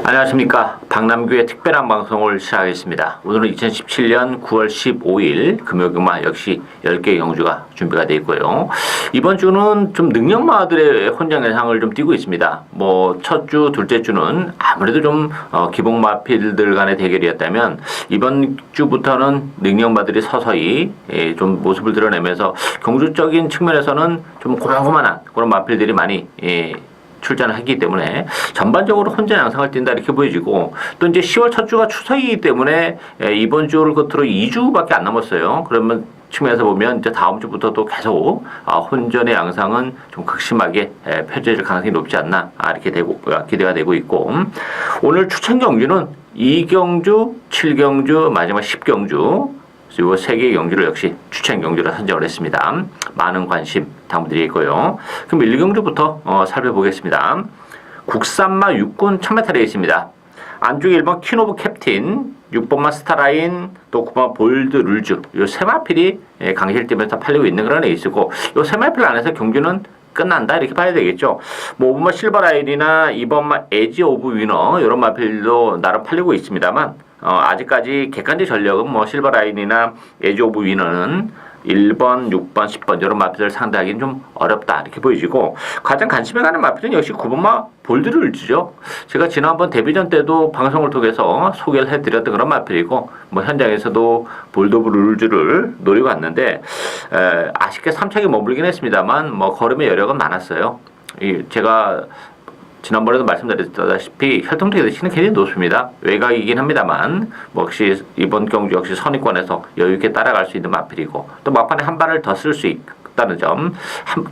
안녕하십니까. 박남규의 특별한 방송을 시작하겠습니다. 오늘은 2017년 9월 15일 금요일만 역시 10개의 경주가 준비가 되어 있고요. 이번 주는 좀 능력마들의 혼전 예상을 좀 띄고 있습니다. 첫 주, 둘째 주는 아무래도 좀 기복 마필들 간의 대결이었다면 이번 주부터는 능력마들이 서서히 좀 모습을 드러내면서 경주적인 측면에서는 좀 고만고만한 그런 마필들이 많이 출전을 했기 때문에 전반적으로 혼전 양상을 띈다 이렇게 보여지고, 또 이제 10월 첫 주가 추석이기 때문에 이번 주를 끝으로 2주밖에 안 남았어요. 그러면 측면에서 보면 이제 다음 주부터 또 계속 혼전의 양상은 좀 극심하게 펼쳐질 가능성이 높지 않나 이렇게 기대가 되고 있고, 오늘 추천 경주는 2경주, 7경주, 마지막 10경주 이 3개의 경주를 역시 추천 경주로 선정을 했습니다. 많은 관심 당부드리고요. 그럼 1경주부터 살펴보겠습니다. 국산마 6군 1000m에 있습니다. 안쪽에 1번 퀸오브 캡틴, 6번마 스타라인, 또 9번 볼드 룰즈, 이 세 마필이 강실팀에서 팔리고 있는 그런 에이스고, 이 세 마필 안에서 경주는 끝난다 이렇게 봐야 되겠죠. 5번마 실버라인이나 2번마 에지 오브 위너 이런 마필도 나름 팔리고 있습니다만, 아직까지 객관적 전력은 실버라인이나 에지 오브 위너는 1번, 6번, 10번 이런 마필을 상대하기는 좀 어렵다 이렇게 보여지고, 가장 관심에 가는 마필은 역시 9번마 볼드룰즈죠. 제가 지난번 데뷔전 때도 방송을 통해서 소개를 해드렸던 그런 마필이고, 현장에서도 볼드룰즈를 노리고 왔는데 아쉽게 3차에 머물긴 했습니다만 걸음의 여력은 많았어요. 제가 지난번에도 말씀드렸다시피 혈통적 대치는 굉장히 높습니다. 외곽이긴 합니다만 역시 이번 경주 역시 선입권에서 여유있게 따라갈 수 있는 마필이고, 또 막판에 한 발을 더 쓸 수 있다는 점,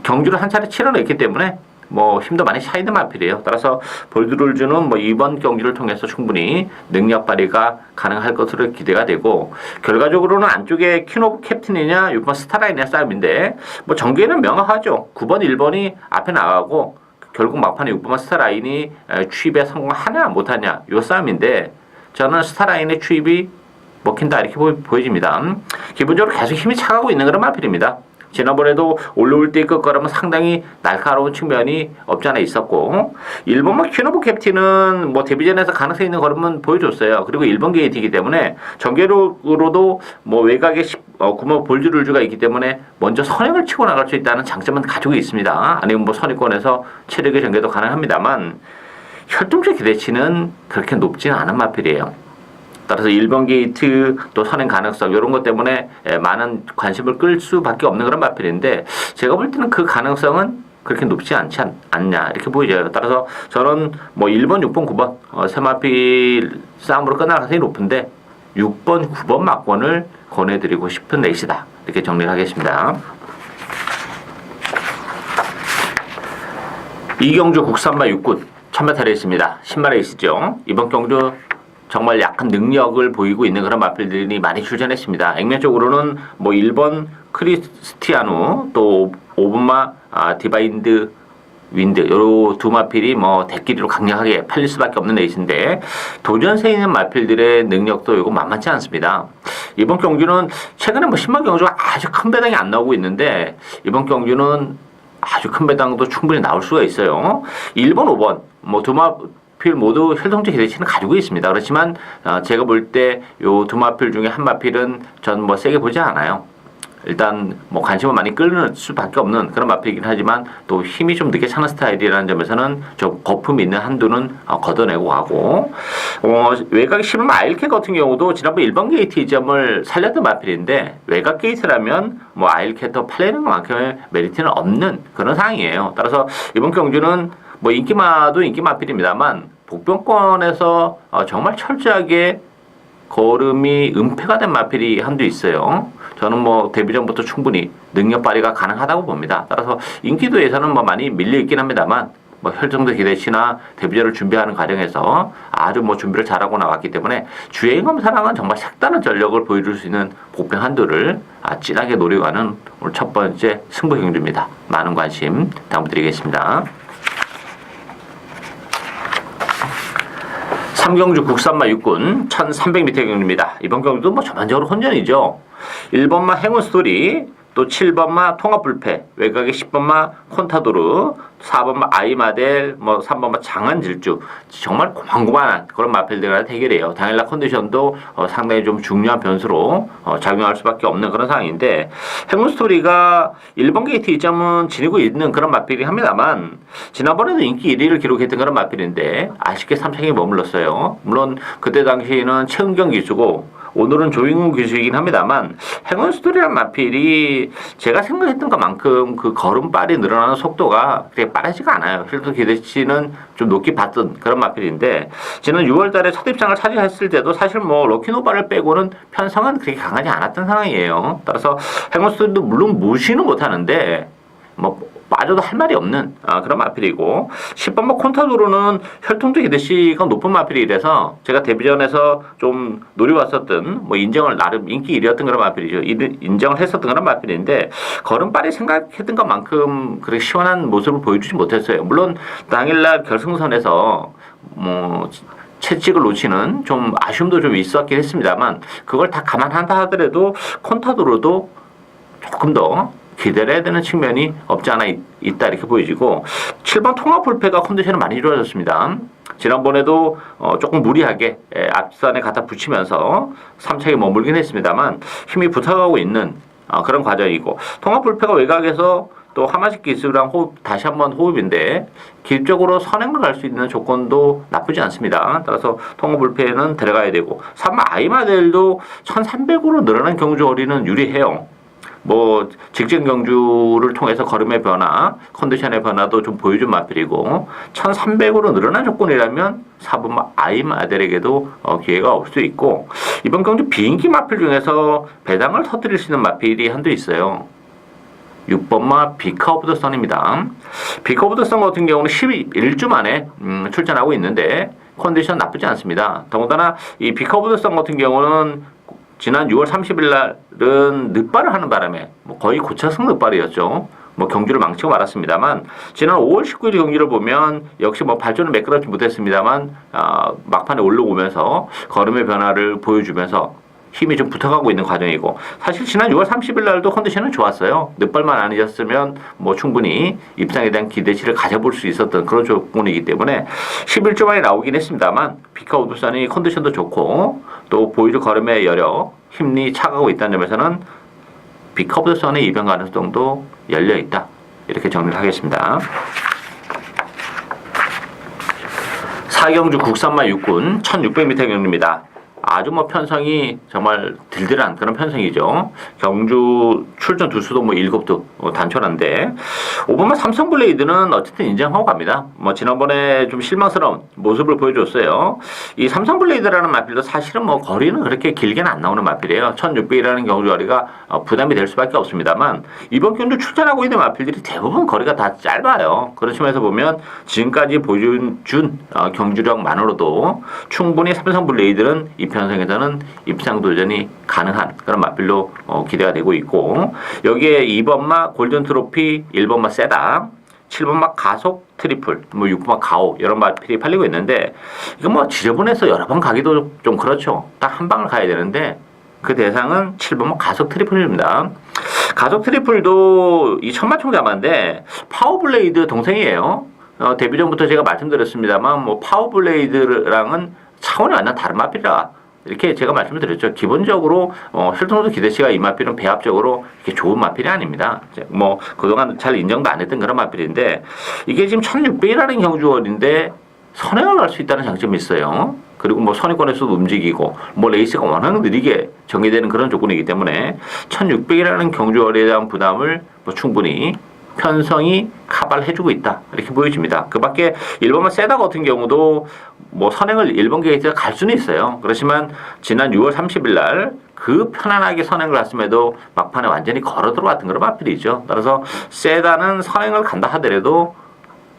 경주를 한 차례 치러냈기 때문에 힘도 많이 차이는 마필이에요. 따라서 볼드룰즈는 이번 경주를 통해서 충분히 능력 발휘가 가능할 것으로 기대가 되고, 결과적으로는 안쪽에 퀸오브 캡틴이냐 6번 스타라인의 싸움인데 전개는 명확하죠. 9번 1번이 앞에 나가고 결국 막판에 6번 스타라인이 추입에 성공하냐 못하냐 이 싸움인데, 저는 스타라인의 추입이 먹힌다 이렇게 보여집니다. 기본적으로 계속 힘이 차가고 있는 그런 마필입니다. 지난번에도 올라올 때 끝걸음은 상당히 날카로운 측면이 없지 않아 있었고, 1번만 퀸오브 캡틴은 데뷔전에서 가능성 있는 걸음은 보여줬어요. 그리고 1번 게이트이기 때문에 전개로도 외곽에 9번 볼드룰즈가 있기 때문에 먼저 선행을 치고 나갈 수 있다는 장점은 가지고 있습니다. 아니면 선입권에서 체력의 전개도 가능합니다만 혈통적 기대치는 그렇게 높지는 않은 마필이에요. 따라서 1번 게이트 또 선행 가능성 이런 것 때문에 많은 관심을 끌 수밖에 없는 그런 마필인데, 제가 볼 때는 그 가능성은 그렇게 높지 않지 않냐 이렇게 보이죠. 따라서 저는 1번, 6번, 9번 세 마필 싸움으로 끝날 가능성이 높은데 6번, 9번 막권을 권해드리고 싶은 레이스다 이렇게 정리를 하겠습니다. 이경주 국산마 6군 1000m 레이스입니다. 10마 레이스죠. 이번 경주 정말 약한 능력을 보이고 있는 그런 마필들이 많이 출전했습니다. 액면적으로는 1번 크리스티아누, 또 5번마 디바인드 윈드 요 두 마필이 대끼리로 강력하게 팔릴 수밖에 없는 레이스인데, 도전세에 있는 마필들의 능력도 이거 만만치 않습니다. 이번 경주는 최근에 10마 경주가 아주 큰 배당이 안 나오고 있는데, 이번 경주는 아주 큰 배당도 충분히 나올 수가 있어요. 1번, 5번 두 마필 모두 혈통적 기대치는 가지고 있습니다. 그렇지만 제가 볼 때 요 두 마필 중에 한 마필은 전 세게 보지 않아요. 일단 관심을 많이 끌는 수밖에 없는 그런 마필이긴 하지만 또 힘이 좀 늦게 차는 스타일이라는 점에서는 좀 거품이 있는 한두는 걷어내고 가고, 외곽 10번 아일캣 같은 경우도 지난번 1번 게이트 점을 살렸던 마필인데, 외곽 게이트라면 아일캣도 팔리는 것만큼의 메리트는 없는 그런 상황이에요. 따라서 이번 경주는 인기마도 인기 마필입니다만 복병권에서 정말 철저하게 걸음이 은폐가 된 마필이 한두 있어요. 저는 데뷔전부터 충분히 능력 발휘가 가능하다고 봅니다. 따라서 인기도에서는 많이 밀려있긴 합니다만 혈통적 기대치나 데뷔전을 준비하는 과정에서 아주 준비를 잘하고 나왔기 때문에 주행검 사랑은 정말 색다른 전력을 보여줄 수 있는 복병 한두를 진하게 노리고 가는 오늘 첫 번째 승부 경주입니다. 많은 관심 당부드리겠습니다. 3경주 국산마 6군 1300m 경주입니다. 이번 경주도 전반적으로 혼전이죠. 1번마 행운스토리, 또 7번마 통합불패, 외곽에 10번마 콘타도르, 4번마 아이마델, 뭐 3번마 장안질주, 정말 고만고만한 그런 마필들과 대결이에요. 당일날 컨디션도 상당히 좀 중요한 변수로 작용할 수밖에 없는 그런 상황인데, 행운스토리가 1번 게이트 2점은 지니고 있는 그런 마필이 합니다만, 지난번에도 인기 1위를 기록했던 그런 마필인데 아쉽게 3차기에 머물렀어요. 물론 그때 당시에는 최은경 기수고 오늘은 조인국 기수이긴 합니다만, 행운스토리란 마필이 제가 생각했던 것만큼 그 걸음발이 늘어나는 속도가 그렇게 빠르지가 않아요. 힐튼 기대치는 좀 높게 봤던 그런 마필인데, 지난 6월 달에 첫 입장을 차지했을 때도 사실 뭐 럭키노바를 빼고는 편성은 그렇게 강하지 않았던 상황이에요. 따라서 행운스토리도 물론 무시는 못하는데 뭐 빠져도 할 말이 없는 그런 마필이고, 10번마 콘타도르는 혈통적 기대치가 높은 마필이라서 제가 데뷔전에서 좀 노려봤었던 뭐 인정을 나름 인기 1위였던 그런 마필이죠. 인정을 했었던 그런 마필인데, 걸음발이 생각했던 것만큼 그렇게 시원한 모습을 보여주지 못했어요. 물론 당일날 결승선에서 뭐 채찍을 놓치는 좀 아쉬움도 좀 있었긴 했습니다만, 그걸 다 감안한다 하더라도 콘타도르도 조금 더 기대를 해야 되는 측면이 없지 않아 있다 이렇게 보여지고, 7번 통합불패가 컨디션이 많이 좋아졌습니다. 지난번에도 조금 무리하게 앞선에 갖다 붙이면서 3차에 머물긴 했습니다만 힘이 붙어가고 있는 그런 과정이고, 통합불패가 외곽에서 또 하마식 기술랑 다시 한번 호흡인데 기술적으로 선행을 갈 수 있는 조건도 나쁘지 않습니다. 따라서 통합불패는 들어가야 되고, 3번 아이마델도 1300으로 늘어난 경주거리는 유리해요. 뭐 직전 경주를 통해서 걸음의 변화, 컨디션의 변화도 좀 보여준 마필이고, 1300으로 늘어난 조건이라면 4번 아이마델에게도 기회가 올 수 있고, 이번 경주 비인기 마필 중에서 배당을 터뜨릴 수 있는 마필이 한두 있어요. 6번마 비카 오브 더 선입니다. 비카 오브 더 선 같은 경우는 11주 만에 출전하고 있는데 컨디션 나쁘지 않습니다. 더군다나 이 비카 오브 더 선 같은 경우는 지난 6월 30일 날은 늑발을 하는 바람에 뭐 거의 고차승 늑발이었죠. 뭐 경주를 망치고 말았습니다만, 지난 5월 19일 경기를 보면 역시 뭐 발전을 매끄럽지 못했습니다만 막판에 올라오면서 걸음의 변화를 보여주면서 힘이 좀 붙어가고 있는 과정이고, 사실 지난 6월 30일 날도 컨디션은 좋았어요. 늑발만 아니었으면 뭐 충분히 입상에 대한 기대치를 가져볼 수 있었던 그런 조건이기 때문에 11조 만에 나오긴 했습니다만, 비카 우드선이 컨디션도 좋고 또 보이드 걸음의 여력, 힘이 차가고 있다는 점에서는 비카 우드선의 이변 가능성도 열려있다 이렇게 정리를 하겠습니다. 4경주 국산마 육군 1600m 경주입니다. 아주 뭐 편성이 정말 들들한 그런 편성이죠. 경주 출전 두수도 뭐 7도 단촐한데, 5번마 삼성블레이드는 어쨌든 인정하고 갑니다. 뭐 지난번에 좀 실망스러운 모습을 보여줬어요. 이 삼성블레이드라는 마필도 사실은 뭐 거리는 그렇게 길게는 안 나오는 마필이에요. 1600이라는 경주 거리가 부담이 될 수밖에 없습니다만, 이번 경주 출전하고 있는 마필들이 대부분 거리가 다 짧아요. 그런 측면에서 보면 지금까지 보여준 경주력만으로도 충분히 삼성블레이드는 이 편성에서는 입상 도전이 가능한 그런 마필로 기대가 되고 있고, 여기에 2번마 골든 트로피, 1번마 세다, 7번마 가속 트리플, 뭐 6번마 가오 이런 마필이 팔리고 있는데, 이거 뭐 지저분해서 여러 번 가기도 좀 그렇죠. 딱 한 방을 가야 되는데 그 대상은 7번마 가속 트리플입니다. 가속 트리플도 이 천마총 자마인데 파워블레이드 동생이에요. 데뷔전부터 제가 말씀드렸습니다만 뭐 파워블레이드랑은 차원이 완전 다른 마필이라 이렇게 제가 말씀을 드렸죠. 기본적으로 혈통도 기대치가 이 마필은 배합적으로 이렇게 좋은 마필이 아닙니다. 뭐 그동안 잘 인정도 안 했던 그런 마필인데, 이게 지금 1600이라는 경주월인데 선행을 갈 수 있다는 장점이 있어요. 그리고 뭐 선의권에서도 움직이고 뭐 레이스가 워낙 느리게 전개되는 그런 조건이기 때문에 1600이라는 경주월에 대한 부담을 뭐 충분히 편성이 카바를 해주고 있다 이렇게 보여집니다. 그 밖에 1번만 세다 같은 경우도 뭐 선행을 1번 게이트가 갈 수는 있어요. 그렇지만 지난 6월 30일 날 그 편안하게 선행을 갔음에도 막판에 완전히 걸어 들어갔던 그런 마필이죠. 따라서 세다는 선행을 간다 하더라도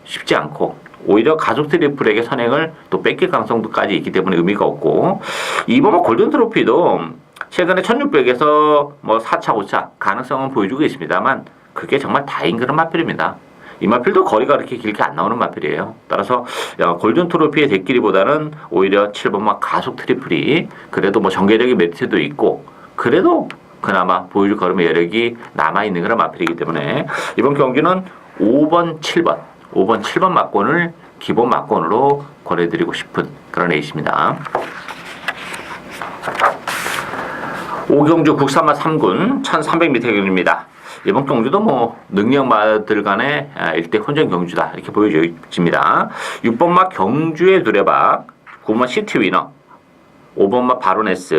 쉽지 않고, 오히려 가족 트리플에게 선행을 또 뺏길 가능성도까지 있기 때문에 의미가 없고, 2번만 골든 트로피도 최근에 1600에서 뭐 4차, 5차 가능성은 보여주고 있습니다만 그게 정말 다인 그런 마필입니다. 이 마필도 거리가 그렇게 길게 안 나오는 마필이에요. 따라서 골든 트로피의 대끼리보다는 오히려 7번마 가속 트리플이 그래도 뭐 전개적인 메리트도 있고, 그래도 그나마 보여줄 걸음의 여력이 남아있는 그런 마필이기 때문에 이번 경주는 5번, 7번 막권을 기본 막권으로 권해드리고 싶은 그런 에이스입니다. 5경주 국산마 3군 1300m 경주입니다. 이번 경주도 뭐 능력마들 간의 일대 혼전 경주다 이렇게 보여집니다. 6번마 경주의 두레박, 9번마 시티위너, 5번마 바로네스,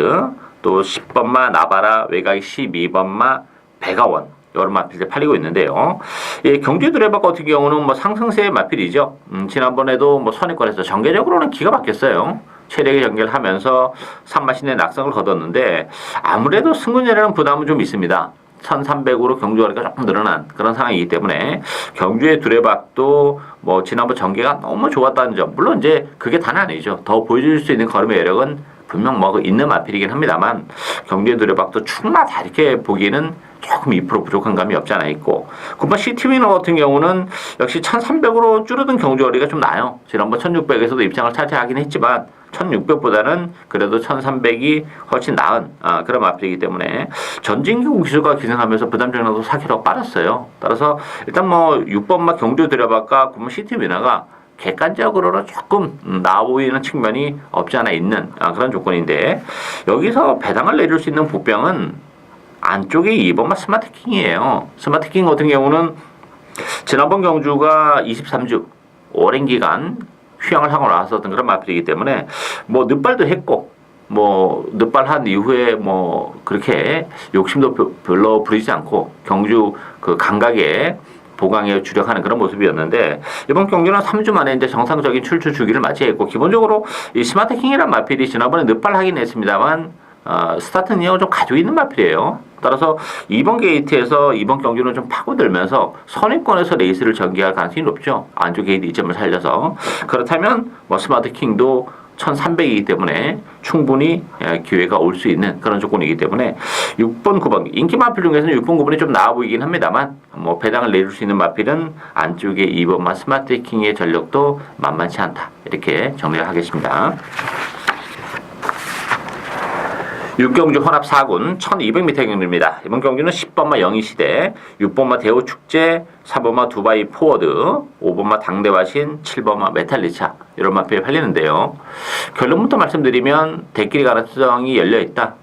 또 10번마 나바라, 외곽이 12번마 백아원 여러 마필들 팔리고 있는데요. 예, 경주의 두레박 같은 경우는 뭐 상승세의 마필이죠. 지난번에도 뭐 선입권에서 전개적으로는 기가 막혔어요. 체력의 전개를 하면서 3마신의 낙성을 거뒀는데 아무래도 승군이라는 부담은 좀 있습니다. 1300으로 경주거리가 조금 늘어난 그런 상황이기 때문에 경주의 두레박도 뭐 지난번 전개가 너무 좋았다는 점, 물론 이제 그게 다는 아니죠. 더 보여줄 수 있는 걸음의 여력은 분명 뭐 있는 마필이긴 합니다만 경주의 두레박도 충분하다 이렇게 보기에는 조금 2% 부족한 감이 없지 않아 있고, 금방 시티위너 같은 경우는 역시 1300으로 줄어든 경주거리가 좀 나요. 지난번 1600에서도 입장을 차지하긴 했지만 1600보다는 그래도 1300이 훨씬 나은 그런 마필이기 때문에 전진기 기수가 기승하면서 부담적으로도 4kg 빠졌어요. 따라서 일단 뭐 6번마 경주 두레박과 금방 시티위너가 객관적으로는 조금 나아 보이는 측면이 없지 않아 있는 그런 조건인데, 여기서 배당을 내줄 수 있는 보병은 안쪽에 2번마 스마트킹이에요. 스마트킹 같은 경우는 지난번 경주가 23주 오랜 기간 휴양을 하고 나왔었던 그런 마필이기 때문에 뭐 늦발도 했고 뭐 늦발한 이후에 뭐 그렇게 욕심도 별로 부리지 않고 경주 그 감각에 보강에 주력하는 그런 모습이었는데, 이번 경기는 3주 만에 이제 정상적인 출주 주기를 맞이했고, 기본적으로 이 스마트킹이란 마필이 지난번에 늦발하긴 했습니다만 스타트 능력을 좀 가지고 있는 마필이에요. 따라서 이번 게이트에서 이번 경주는 좀 파고들면서 선입권에서 레이스를 전개할 가능성이 높죠. 안쪽 게이트 이점을 살려서. 그렇다면 뭐 스마트킹도 1300이기 때문에 충분히 기회가 올 수 있는 그런 조건이기 때문에 6번, 9번 인기 마필 중에서는 6번, 9번이 좀 나아 보이긴 합니다만 뭐 배당을 내줄 수 있는 마필은 안쪽에 2번만 스마트킹의 전력도 만만치 않다 이렇게 정리를 하겠습니다. 6경주 혼합 4군 1200m 경주입니다. 이번 경주는 10번마 영희시대, 6번마 대우축제, 4번마 두바이 포워드, 5번마 당대화신, 7번마 메탈리차 이런 마필이 팔리는데요. 결론부터 말씀드리면 대길이 가능성이 열려있다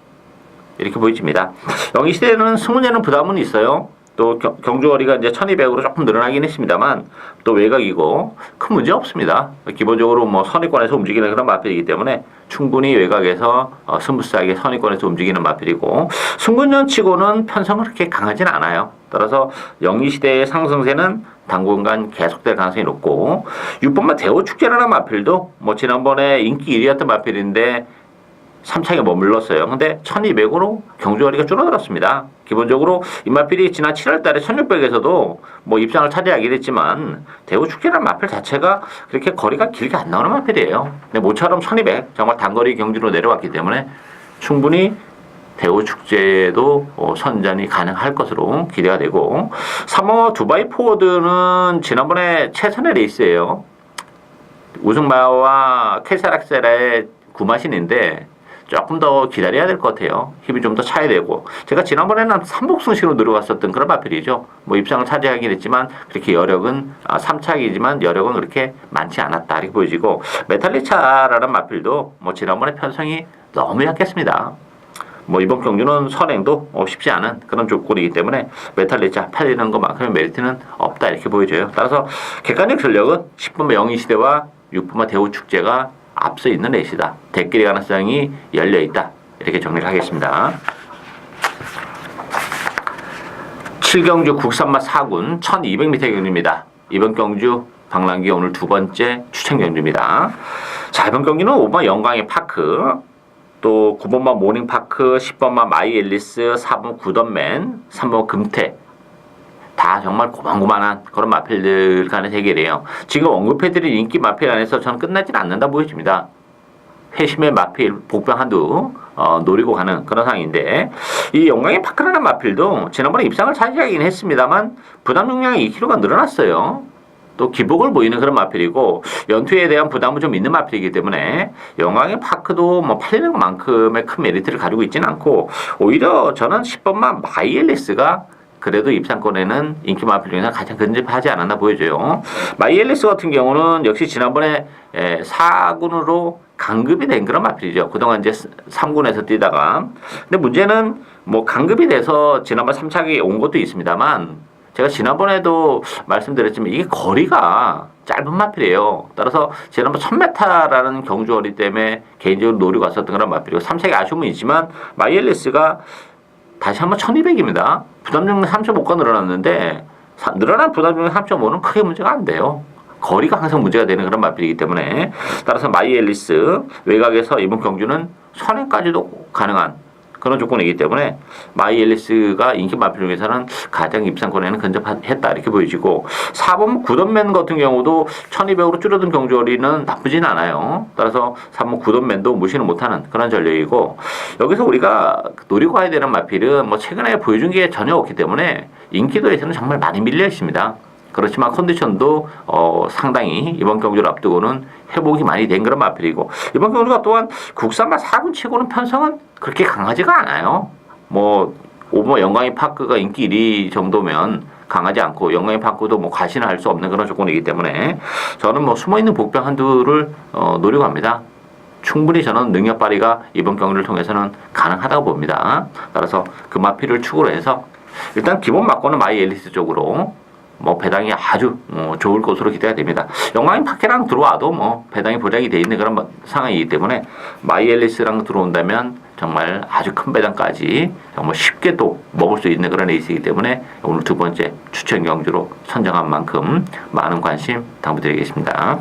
이렇게 보여집니다. 영희시대는 승문에는 부담은 있어요. 또 경주거리가 이제 1200으로 조금 늘어나긴 했습니다만 또 외곽이고 큰 문제 없습니다. 기본적으로 뭐 선입권에서 움직이는 그런 마필이기 때문에 충분히 외곽에서 스무스하게 선입권에서 움직이는 마필이고, 승군년치고는 편성은 그렇게 강하진 않아요. 따라서 영희시대의 상승세는 당분간 계속될 가능성이 높고, 6번마 대우축제라는 마필도 뭐 지난번에 인기 1위였던 마필인데 3차게 머물렀어요. 근데 1200으로 경주거리가 줄어들었습니다. 기본적으로 이 마필이 지난 7월 달에 1600에서도 뭐 입상을 차지하긴 했지만 대우축제라는 마필 자체가 그렇게 거리가 길게 안 나오는 마필이에요. 근데 모처럼 1200 정말 단거리 경주로 내려왔기 때문에 충분히 대우축제도 선전이 가능할 것으로 기대가 되고, 3호 두바이 포워드는 지난번에 최선의 레이스예요. 우승마와 캐사락셀의 구마신인데 조금 더 기다려야 될 것 같아요. 힘이 좀 더 차야 되고, 제가 지난번에는 3복승시로 들어갔었던 그런 마필이죠. 뭐 입상을 차지하긴 했지만 그렇게 여력은 3차기지만 여력은 그렇게 많지 않았다 이렇게 보여지고, 메탈리차라는 마필도 뭐 지난번에 편성이 너무 약했습니다. 뭐 이번 경주는 선행도 쉽지 않은 그런 조건이기 때문에 메탈리차 팔리는 것만큼의 메리트는 없다 이렇게 보여져요. 따라서 객관적 전력은 10번마 영희시대와 6번마 대우축제가 앞서 있는 레이스다. 대길의 가능성이 열려있다. 이렇게 정리를 하겠습니다. 7경주 국산마 4군 1200m 경주입니다. 이번 경주 방랑기 오늘 두 번째 추천 경주입니다. 자, 이번 경기는 5번 영광의 파크, 또 9번마 모닝파크, 10번마 마이앨리스, 4번 구던맨, 3번 금태, 다 정말 고만고만한 그런 마필들 간의 대결이에요. 지금 언급해드린 인기 마필 안에서 저는 끝나진 않는다 보여집니다. 회심의 마필 복병 한두 노리고 가는 그런 상황인데, 이 영광의 파크라는 마필도 지난번에 입상을 차지하긴 했습니다만 부담 용량이 2kg가 늘어났어요. 또 기복을 보이는 그런 마필이고 연투에 대한 부담은 좀 있는 마필이기 때문에 영광의 파크도 뭐 팔리는 것만큼의 큰 메리트를 가지고 있지는 않고 오히려 저는 10번만 마이엘리스가 그래도 입상권에는 인기 마필 중에서 가장 근접하지 않았나 보여져요. 마이엘리스 같은 경우는 역시 지난번에 4군으로 강급이 된 그런 마필이죠. 그동안 이제 3군에서 뛰다가. 근데 문제는 뭐 강급이 돼서 지난번 3차기 온 것도 있습니다만 제가 지난번에도 말씀드렸지만 이게 거리가 짧은 마필이에요. 따라서 지난번 1000m라는 경주거리 때문에 개인적으로 노리고 왔었던 그런 마필이고 3차기 아쉬움은 있지만 마이엘리스가 다시 한번 1200입니다. 부담 중량 3.5가 늘어났는데 늘어난 부담 중량 3.5는 크게 문제가 안 돼요. 거리가 항상 문제가 되는 그런 마필이기 때문에 따라서 마이엘리스 외곽에서 이번 경주는 선행까지도 가능한 그런 조건이기 때문에 마이엘리스가 인기 마필 중에서는 가장 입상권에는 근접했다 이렇게 보여지고 4번 9던맨 같은 경우도 1200으로 줄어든 경주거리는 나쁘진 않아요. 따라서 3번 9던맨도 무시는 못하는 그런 전력이고 여기서 우리가 노리고 가야 되는 마필은 뭐 최근에 보여준 게 전혀 없기 때문에 인기도에서는 정말 많이 밀려 있습니다. 그렇지만 컨디션도 상당히 이번 경주를 앞두고는 회복이 많이 된 그런 마필이고 이번 경주가 또한 국산마 4군 치고는 편성은 그렇게 강하지가 않아요. 뭐 영광의 파크가 인기 1위 정도면 강하지 않고 영광의 파크도 뭐 과신을 할 수 없는 그런 조건이기 때문에 저는 뭐 숨어있는 복병 한두를 노리고 합니다. 충분히 저는 능력 발휘가 이번 경주를 통해서는 가능하다고 봅니다. 따라서 그 마필을 축으로 해서 일단 기본 막고는 마이엘리스 쪽으로 뭐 배당이 아주 좋을 것으로 기대가 됩니다. 영광인 파케랑 들어와도 뭐 배당이 보장이 돼 있는 그런 상황이기 때문에 마이엘리스랑 들어온다면 정말 아주 큰 배당까지 정말 쉽게 또 먹을 수 있는 그런 에이스이기 때문에 오늘 두 번째 추천 경주로 선정한 만큼 많은 관심 당부드리겠습니다.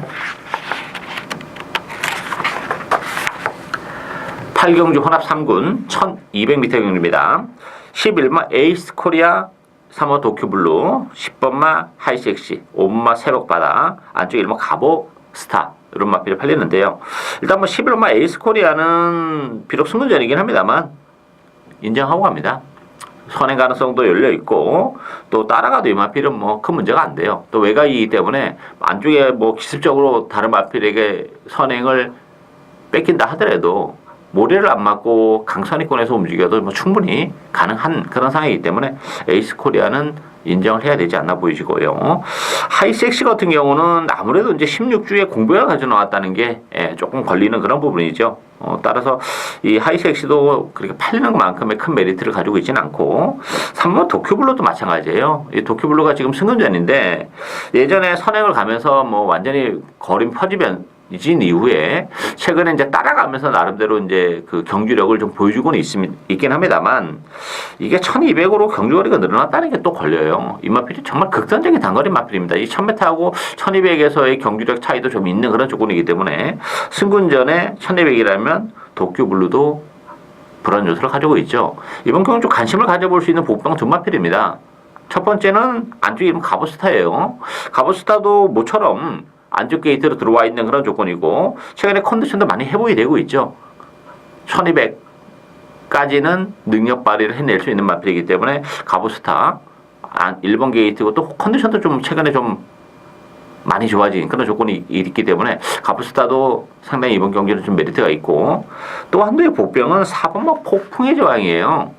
8경주 혼합 3군 1200m 경주입니다. 11마 에이스 코리아 3호 도큐블루, 10번마 하이섹시, 5번마 새록바다, 안쪽에 1번 가보 스타 이런 마필이 팔리는데요. 일단 뭐 11번마 에이스 코리아는 비록 승부전이긴 합니다만 인정하고 갑니다. 선행 가능성도 열려 있고 또 따라가도 이 마필은 뭐 큰 문제가 안 돼요. 또 외곽이기 때문에 안쪽에 뭐 기습적으로 다른 마필에게 선행을 뺏긴다 하더라도 모래를 안 맞고 강선위권에서 움직여도 뭐 충분히 가능한 그런 상황이기 때문에 에이스 코리아는 인정을 해야 되지 않나 보이시고요. 하이섹시 같은 경우는 아무래도 이제 16주에 공백을 가져 나왔다는 게 조금 걸리는 그런 부분이죠. 따라서 이 하이섹시도 그렇게 팔리는 것만큼의 큰 메리트를 가지고 있지는 않고 3번 도쿄블루도 마찬가지예요. 이 도쿄블루가 지금 승근전인데 예전에 선행을 가면서 뭐 완전히 거리 퍼지면 진 이후에 최근에 이제 따라가면서 나름대로 이제 그 경주력을 좀 보여주고는 있긴 합니다만 이게 1200으로 경주거리가 늘어났다는 게 또 걸려요. 이 마필이 정말 극단적인 단거리 마필입니다. 이 1000m하고 1200에서의 경주력 차이도 좀 있는 그런 조건이기 때문에 승군전에 1200이라면 도쿄블루도 불안 요소를 가지고 있죠. 이번 경주 관심을 가져볼 수 있는 복병 두 마필입니다. 첫 번째는 안쪽에 이름 가보스타예요. 가보스타도 모처럼 안쪽 게이트로 들어와 있는 그런 조건이고 최근에 컨디션도 많이 회복이 되고 있죠. 1200까지는 능력 발휘를 해낼 수 있는 마필이기 때문에 가보스타 1번 게이트고 또 컨디션도 좀 최근에 좀 많이 좋아진 그런 조건이 있기 때문에 가부스타도 상당히 이번 경기는 좀 메리트가 있고 또 한도의 복병은 4번마 폭풍의 제왕이에요.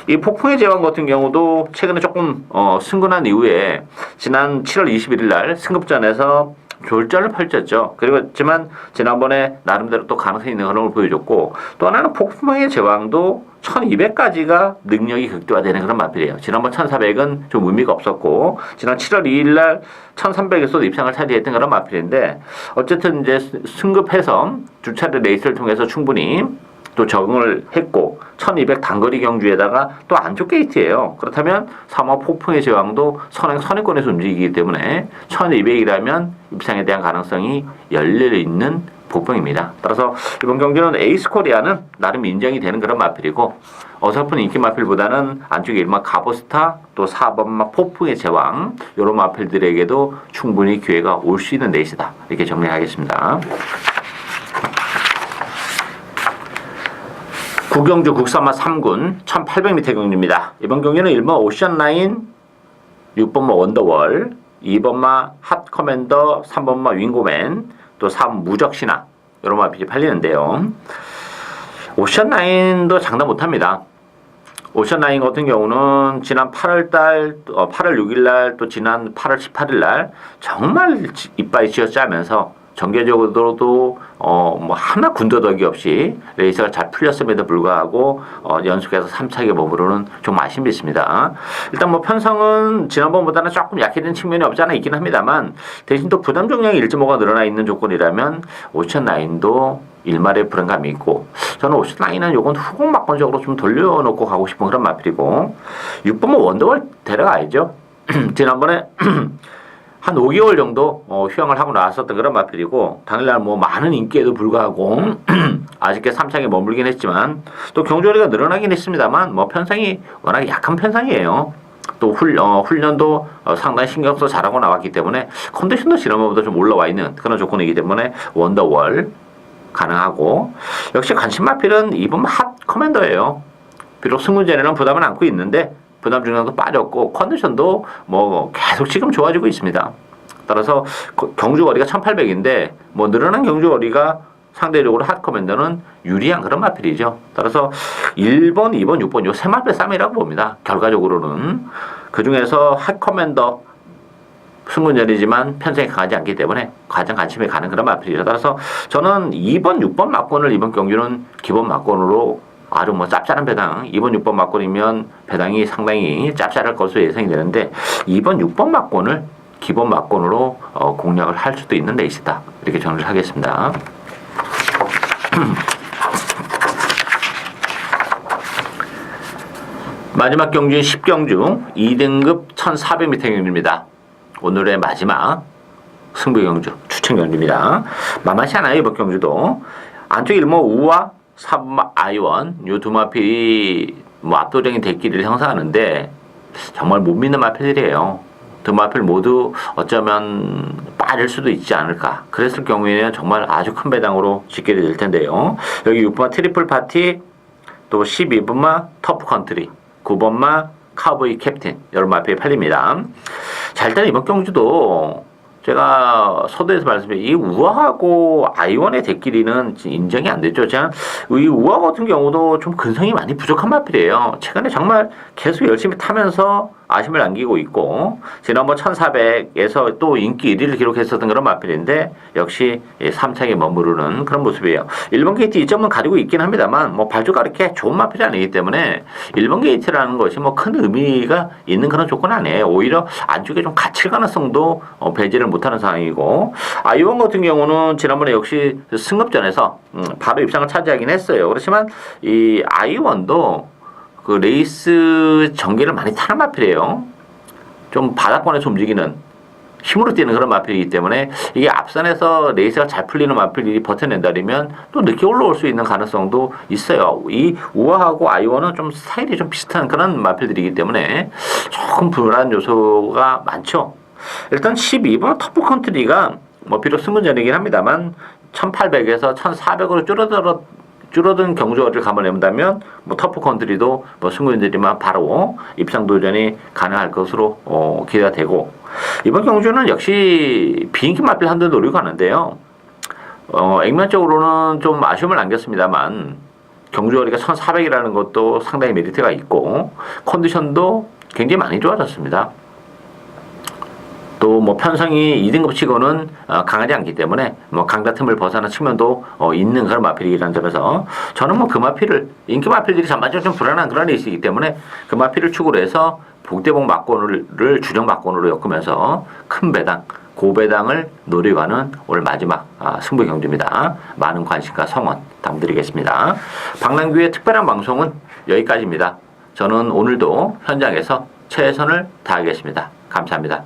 이 폭풍의 제왕 같은 경우도 최근에 조금 승근한 이후에 지난 7월 21일 날 승급전에서 졸전을 펼쳤죠. 그렇지만 지난번에 나름대로 또 가능성이 있는 흐름을 보여줬고 또 하나는 폭풍의 제왕도 1200까지가 능력이 극대화되는 그런 마필이에요. 지난번 1400은 좀 의미가 없었고 지난 7월 2일 날 1300에서도 입상을 차지했던 그런 마필인데 어쨌든 이제 승급해서 주차례 레이스를 통해서 충분히 또 적응을 했고 1200 단거리 경주에다가 또 안쪽 게이트예요. 그렇다면 3호 폭풍의 제왕도 선행권에서 움직이기 때문에 1200이라면 입상에 대한 가능성이 열려있는 복병입니다. 따라서 이번 경기는 에이스 코리아는 나름 인정이 되는 그런 마필이고 어설픈 인기 마필보다는 안쪽에 1번 가보스타 또 4번마 폭풍의 제왕 이런 마필들에게도 충분히 기회가 올 수 있는 레이스다. 이렇게 정리하겠습니다. 구경주 국산마 3군 1800m 경주입니다. 이번 경기는 1번 오션라인 6번마 원더월 2번마 핫커맨더, 3번마 윙고맨, 또 3 무적신화 이런 마필이 팔리는데요. 오션라인도 장담 못합니다. 오션라인 같은 경우는 지난 8월 6일날 또 지난 8월 18일날 정말 이빨이 쥐어짜면서 전개적으로도 뭐 하나 군더더기 없이 레이스가 잘 풀렸음에도 불구하고 연속해서 3차게 머무르는 좀 아쉬움이 있습니다. 일단 뭐 편성은 지난번보다는 조금 약해진 측면이 없지 않아 있긴 합니다만 대신 또 부담 종량이 1.5가 늘어나 있는 조건이라면 오션라인도 일말의 불안감이 있고 저는 오션라인은 요건 후공 막건적으로 좀 돌려놓고 가고 싶은 그런 마필이고 6번은 원더월 데려가야죠. 지난번에 한 5개월 정도 휴양을 하고 나왔었던 그런 마필이고 당일날 뭐 많은 인기에도 불구하고 아쉽게 3차게 머물긴 했지만 또 경주거리가 늘어나긴 했습니다만 뭐 편성이 워낙 약한 편성이에요. 또 훈련도 상당히 신경 써 잘하고 나왔기 때문에 컨디션도 지난번보다 좀 올라와 있는 그런 조건이기 때문에 원더월 가능하고 역시 관심 마필은 이번 핫 커맨더예요. 비록 승무전에는 부담은 안고 있는데 부담 중량도 빠졌고 컨디션도 뭐 계속 지금 좋아지고 있습니다. 따라서 경주거리가 1800인데 뭐 늘어난 경주거리가 상대적으로 핫커맨더는 유리한 그런 마필이죠. 따라서 1번, 2번, 6번 요 세 마필 쌈이라고 봅니다. 결과적으로는 그 중에서 핫커맨더 승무전이지만 편성이 강하지 않기 때문에 가장 관심이 가는 그런 마필이죠. 따라서 저는 2번, 6번 막권을 이번 경주는 기본 막권으로 아주 뭐 짭짤한 배당 2번 6번 막권이면 배당이 상당히 짭짤할 것으로 예상이 되는데 2번 6번 막권을 기본 막권으로 공략을 할 수도 있는 레이스다 이렇게 정리를 하겠습니다. 마지막 경주인 10경주 2등급 1400m 경주입니다. 오늘의 마지막 승부 경주 추천 경주입니다. 만만치 않아요 이번 경주도. 안쪽 1모 우와 3번 아이원 요 두 마필이 뭐 압도적인 대끼리를 형성하는데 정말 못 믿는 마필들이에요. 두 마필 모두 어쩌면 빠질 수도 있지 않을까. 그랬을 경우에는 정말 아주 큰 배당으로 짓게 될 텐데요. 여기 6번 트리플 파티, 또 12번마 터프 컨트리, 9번마 카우보이 캡틴 여러 마필이 팔립니다. 자, 일단 이번 경주도 제가 서두에서 말씀드린 이 우아하고 아이원의 대끼리는 인정이 안 됐죠. 이 우아 같은 경우도 좀 근성이 많이 부족한 마필이에요. 최근에 정말 계속 열심히 타면서 아쉬움을 남기고 있고 지난번 1400에서 또 인기 1위를 기록했었던 그런 마필인데 역시 3차에 머무르는 그런 모습이에요. 1번 게이트 2점은 가지고 있긴 합니다만 뭐 발주가 그렇게 좋은 마필이 아니기 때문에 1번 게이트라는 것이 뭐 큰 의미가 있는 그런 조건 아니에요. 오히려 안쪽에 좀 갇힐 가능성도 배제를 못하는 상황이고 아이원 같은 경우는 지난번에 역시 승급전에서 바로 입상을 차지하긴 했어요. 그렇지만 이 아이원도 그 레이스 전개를 많이 타는 마필이에요. 좀 바닥권에서 움직이는 힘으로 뛰는 그런 마필이기 때문에 이게 앞선에서 레이스가 잘 풀리는 마필이 버텨낸다면 또 늦게 올라올 수 있는 가능성도 있어요. 이 우아하고 아이원은 좀 스타일이 좀 비슷한 그런 마필들이기 때문에 조금 불안한 요소가 많죠. 일단 12번 터프 컨트리가 뭐 비록 승문전이긴 합니다만 1800에서 1400으로 줄어든 경주거리를 감안해본다면 뭐 터프 컨트리도 뭐 승무원들이만 바로 입상 도전이 가능할 것으로 기대가 되고 이번 경주는 역시 비인기 마필 한두 노리고 하는데요. 액면적으로는 좀 아쉬움을 남겼습니다만 경주거리가 1400이라는 것도 상당히 메리트가 있고 컨디션도 굉장히 많이 좋아졌습니다. 또 뭐 편성이 2등급 치고는 강하지 않기 때문에 뭐 강자 틈을 벗어나는 측면도 있는 그런 마필이라는 점에서 저는 뭐 그 마필을 인기 마필들이 전반적으로 좀 불안한 그런 레이스이기 때문에 그 마필을 축으로 해서 복대복 막권을 주력 막권으로 엮으면서 큰 배당 고배당을 노려가는 오늘 마지막 승부 경주입니다. 많은 관심과 성원 부탁드리겠습니다. 박남규의 특별한 방송은 여기까지입니다. 저는 오늘도 현장에서 최선을 다하겠습니다. 감사합니다.